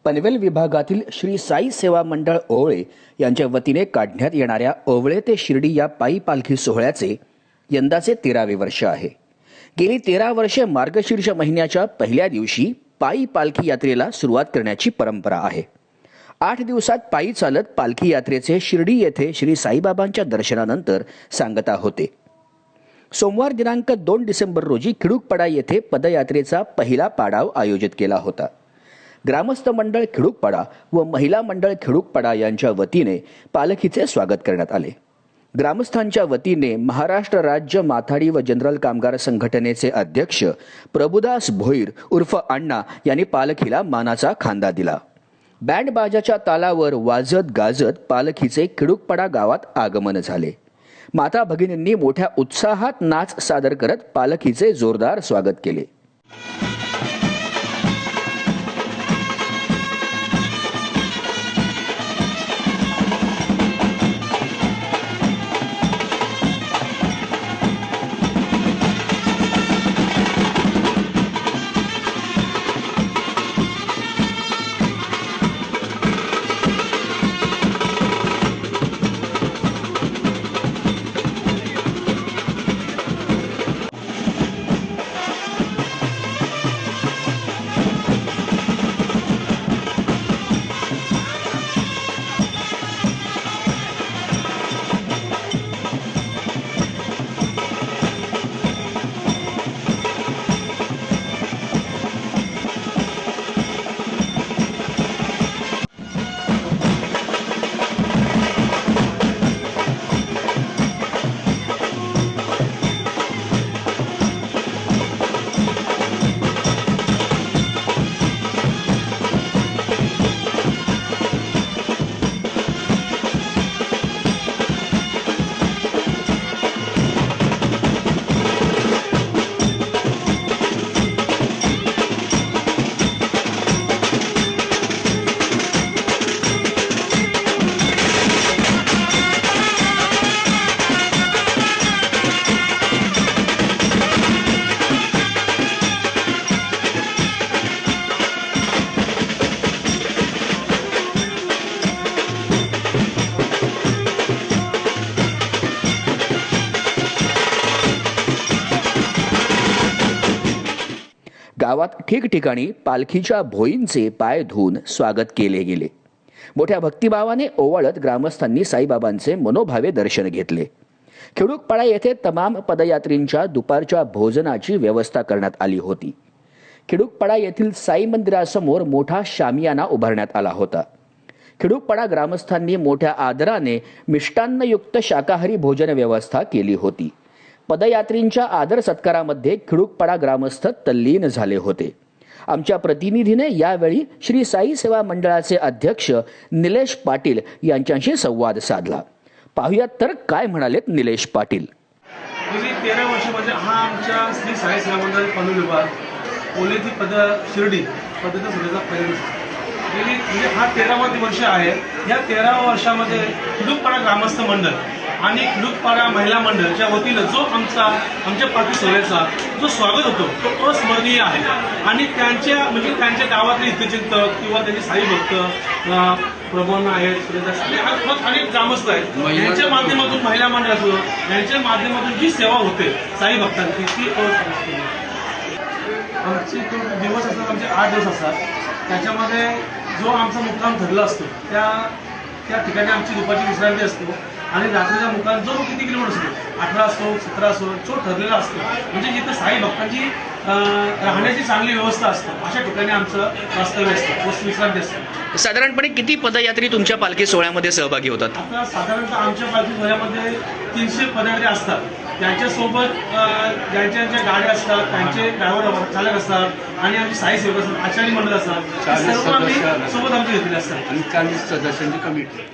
पनवेल विभागातील श्री साई सेवा मंडळ ओवळे यांच्या वतीने काढण्यात येणाऱ्या ओवळे ते शिर्डी या पायी पालखी सोहळ्याचे यंदाचे 13वे वर्ष आहे। गेली 13 वर्षे मार्गशीर्ष महिन्याच्या पहिल्या दिवशी पायी पालखी यात्रेला सुरुवात करण्याची परंपरा आहे। 8 दिवसात पायी चालत पालखी यात्रेचे शिर्डी येथे श्री साईबाबांच्या दर्शनानंतर सांगता होते। सोमवार दिनांक 2 डिसेंबर रोजी खिडूकपाडा येथे पदयात्रेचा पहिला पाडाव आयोजित केला होता। ग्रामस्थ मंडळ खिडूकपाडा व महिला मंडळ खिडूकपाडा यांच्या वतीने पालखीचे स्वागत करण्यात आले। ग्रामस्थांच्या वतीने महाराष्ट्र राज्य माथाडी व जनरल कामगार संघटनेचे अध्यक्ष प्रभुदास भोईर उर्फ अण्णा यांनी पालखीला मानाचा खांदा दिला। बँड बाजाच्या तालावर वाजत गाजत पालखीचे खिडूकपाडा गावात आगमन झाले। माता भगिनींनी मोठ्या उत्साहात नाच सादर करत पालखीचे जोरदार स्वागत केले। गावात ठिकठिकाणी पालखीच्या भोईंचे पाय धुवून स्वागत केले गेले। मोठ्या भक्तिभावाने ओवाळत ग्रामस्थांनी साईबाबांचे मनोभावे दर्शन घेतले। खिडूकपाडा येथे तमाम पदयात्रींच्या दुपारच्या भोजनाची व्यवस्था करण्यात आली होती। खिडूकपाडा येथील साई मंदिरासमोर मोठा शामियाना उभारण्यात आला होता। खिडूकपाडा ग्रामस्थांनी मोठ्या आदराने मिष्टान्नयुक्त शाकाहारी भोजन व्यवस्था केली होती। पदयात्रींच्या आदर सत्कारामध्ये खिडूकपाडा ग्रामस्थ तल्लीन झाले होते। आमच्या प्रतिनिधीने यावेळी श्री साई सेवा मंडळाचे अध्यक्ष निलेश पाटील यांच्याशी संवाद साधला। पाहुयात तर काय म्हणालेत निलेश पाटील। गेली 13 वर्षामध्ये हा आमच्या श्री साई सेवा मंडळ पनवेल विभाग ओलेची शिर्डी पद्धती सुरेचा पहिला गेली म्हणजे हा 13वा वर्ष आहे। या 13 वर्षामध्ये खिडूकपाडा ग्रामस्थ मंडळ आणि खिडूकपाडा महिला मंडळाच्या वतीनं जो आमच्या पालखी सोहळ्याचा जो स्वागत होतो तो अस्मरणीय आहे। आणि त्यांच्या गावातले हितचिंतक किंवा त्यांचे साई भक्त प्रबोधन आहेत, अनेक ग्रामस्थ आहेत, यांच्या माध्यमातून महिला मंडळाचं यांच्या माध्यमातून जी सेवा होते साई भक्तांची ती आमची दिवस असतात, आमचे 8 दिवस असतात। त्याच्यामध्ये जो आमचा मुक्काम ठरला असतो त्या ठिकाणी आमची दुपारची विश्रांती असतो आणि रात्रीचा मुक्काम जो किती किलोमीटर असतो 18 असतो 17 असतो जो ठरलेला असतो, म्हणजे जिथे साई भक्तांची राहण्याची चांगली व्यवस्था असते अशा ठिकाणी आमचं वास्तव्य असतं, विश्रांती असते। साधारणपणे किती पदयात्री तुमच्या पालखी सोहळ्यामध्ये सहभागी होतात? आता साधारणतः आमच्या पालखी सोहळ्यामध्ये 300 पदयात्री असतात। त्यांच्यासोबत ज्यांच्या गाड्या असतात, त्यांचे ड्रायव्हर चालक असतात आणि आमची साई सेवक असतात, आचार्य मंडळ असतात, सर्व आम्ही सोबत आमची घेतलेले असतात आणि 40 सदस्यांची कमिटी।